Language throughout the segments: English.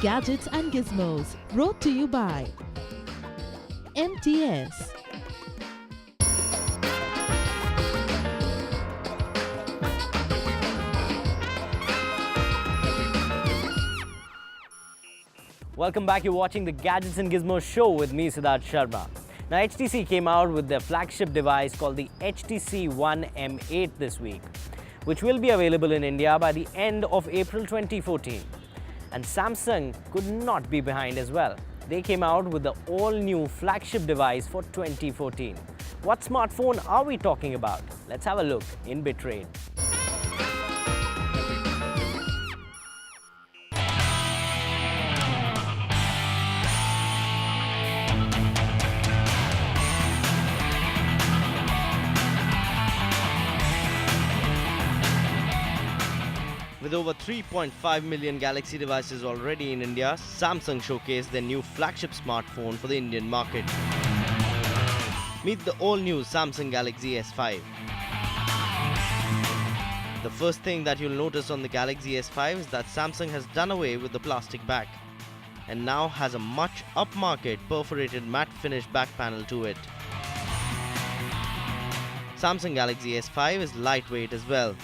Gadgets and Gizmos, brought to you by MTS. Welcome back. You're watching the Gadgets and Gizmos show with me, Siddhartha Sharma. Now, HTC came out with their flagship device called the HTC One M8 this week, which will be available in India by the end of April 2014. And Samsung could not be behind as well. They came out with the all-new flagship device for 2014. What smartphone are we talking about? Let's have a look in Bitrate. With over 3.5 million Galaxy devices already in India, Samsung showcased their new flagship smartphone for the Indian market. Meet the all-new Samsung Galaxy S5. The first thing that you'll notice on the Galaxy S5 is that Samsung has done away with the plastic back and now has a much upmarket perforated matte finish back panel to it. Samsung Galaxy S5 is lightweight as well.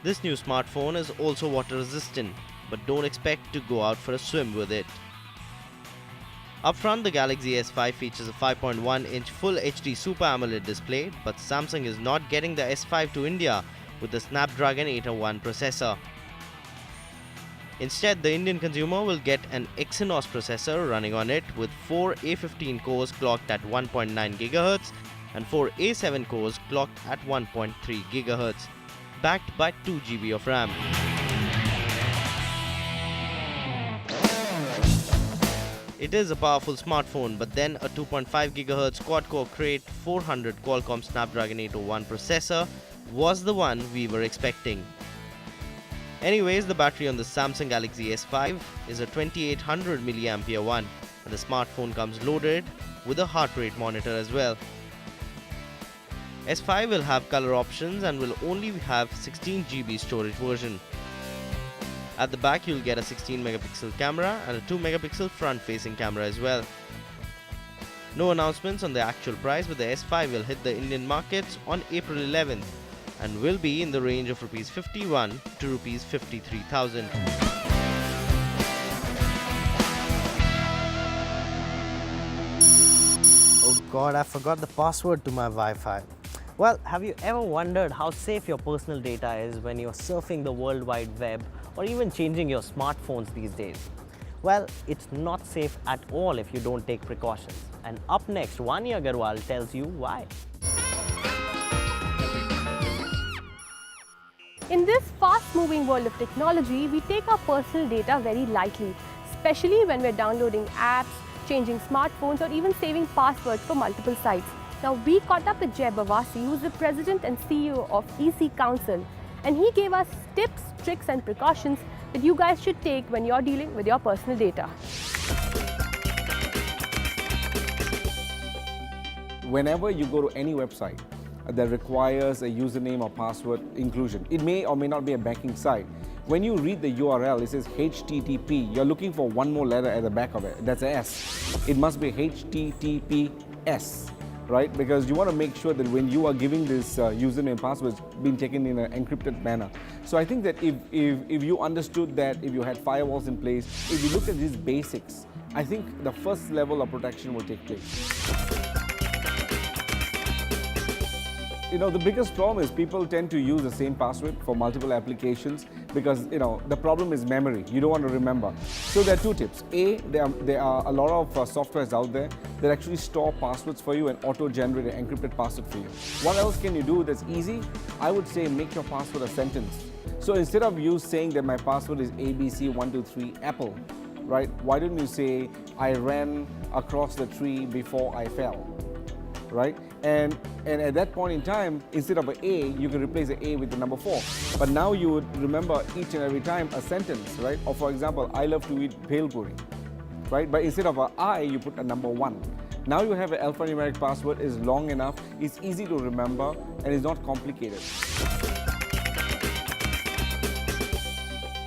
This new smartphone is also water resistant, but don't expect to go out for a swim with it. Up front, the Galaxy S5 features a 5.1-inch Full HD Super AMOLED display, but Samsung is not getting the S5 to India with the Snapdragon 801 processor. Instead, the Indian consumer will get an Exynos processor running on it with 4 A15 cores clocked at 1.9 GHz and 4 A7 cores clocked at 1.3 GHz. Backed by 2 GB of RAM. It is a powerful smartphone, but then a 2.5 GHz quad-core Crate 400 Qualcomm Snapdragon 801 processor was the one we were expecting. Anyways, the battery on the Samsung Galaxy S5 is a 2800 mAh one, and the smartphone comes loaded with a heart rate monitor as well. S5 will have color options and will only have 16 GB storage version. At the back, you'll get a 16 megapixel camera and a 2 megapixel front-facing camera as well. No announcements on the actual price, but the S5 will hit the Indian markets on April 11th and will be in the range of Rs 51 to Rs 53,000. Oh God, I forgot the password to my Wi-Fi. Well, have you ever wondered how safe your personal data is when you're surfing the World Wide Web or even changing your smartphones these days? Well, it's not safe at all if you don't take precautions. And up next, Vani Agarwal tells you why. In this fast-moving world of technology, we take our personal data very lightly, especially when we're downloading apps, changing smartphones, or even saving passwords for multiple sites. Now, we caught up with Jay Bawasi, who's the President and CEO of EC Council, and he gave us tips, tricks and precautions that you guys should take when you're dealing with your personal data. Whenever you go to any website that requires a username or password inclusion, it may or may not be a banking site. When you read the URL, it says HTTP. You're looking for one more letter at the back of it. That's an S. It must be HTTPS. Right? Because you want to make sure that when you are giving this username and password, it's been taken in an encrypted manner. So I think that if you understood that, if you had firewalls in place, if you look at these basics, I think the first level of protection will take place. You know, the biggest problem is people tend to use the same password for multiple applications because, you know, the problem is memory. You don't want to remember. So there are two tips. A, there are a lot of softwares out there that actually store passwords for you and auto-generate an encrypted password for you. What else can you do that's easy? I would say make your password a sentence. So instead of you saying that my password is ABC123 Apple, right? Why don't you say I ran across the tree before I fell? Right? And at that point in time, instead of an A, you can replace the A with the number 4. But now you would remember each and every time a sentence, right? Or for example, I love to eat bhel puri, right? But instead of an I, you put a number 1. Now you have an alphanumeric password, is long enough, it's easy to remember, and it's not complicated.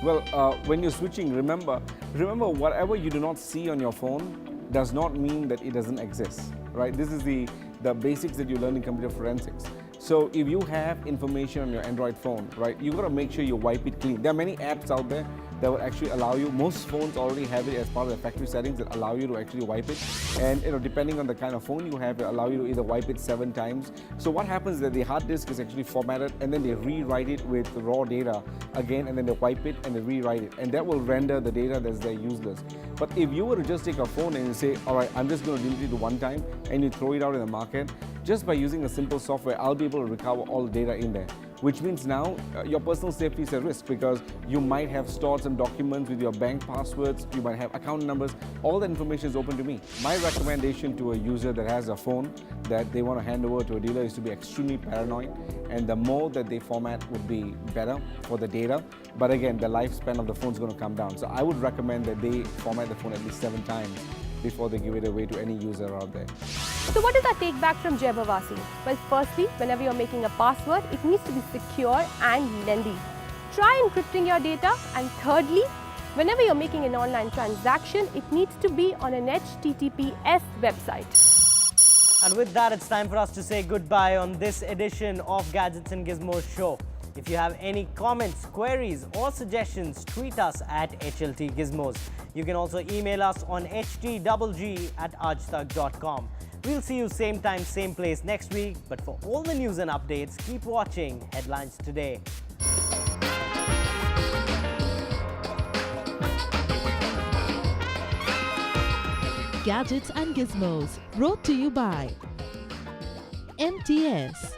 Well, when you're switching, remember whatever you do not see on your phone does not mean that it doesn't exist, right? This is the basics that you learn in computer forensics. So if you have information on your Android phone, right, you got to make sure you wipe it clean. There are many apps out there that will actually allow you. Most phones already have it as part of the factory settings that allow you to actually wipe it. And depending on the kind of phone you have, it allow you to either wipe it 7 times. So what happens is that the hard disk is actually formatted, and then they rewrite it with raw data again, and then they wipe it and they rewrite it, and that will render the data that's there useless. But if you were to just take a phone and you say, all right, I'm just going to delete it one time, and you throw it out in the market, just by using a simple software, I'll be able to recover all the data in there. Which means now your personal safety is at risk, because you might have stored some documents with your bank passwords, you might have account numbers, all that information is open to me. My recommendation to a user that has a phone that they want to hand over to a dealer is to be extremely paranoid, and the more that they format would be better for the data. But again, the lifespan of the phone is going to come down. So I would recommend that they format the phone at least 7 times before they give it away to any user out there. So what is our take back from Jai Bhavasi? Well, firstly, whenever you're making a password, it needs to be secure and lengthy. Try encrypting your data. And thirdly, whenever you're making an online transaction, it needs to be on an HTTPS website. And with that, it's time for us to say goodbye on this edition of Gadgets and Gizmos show. If you have any comments, queries or suggestions, tweet us at HLT Gizmos. You can also email us on htgg@aajtak.com. We'll see you same time, same place next week. But for all the news and updates, keep watching Headlines Today. Gadgets and Gizmos, brought to you by MTS.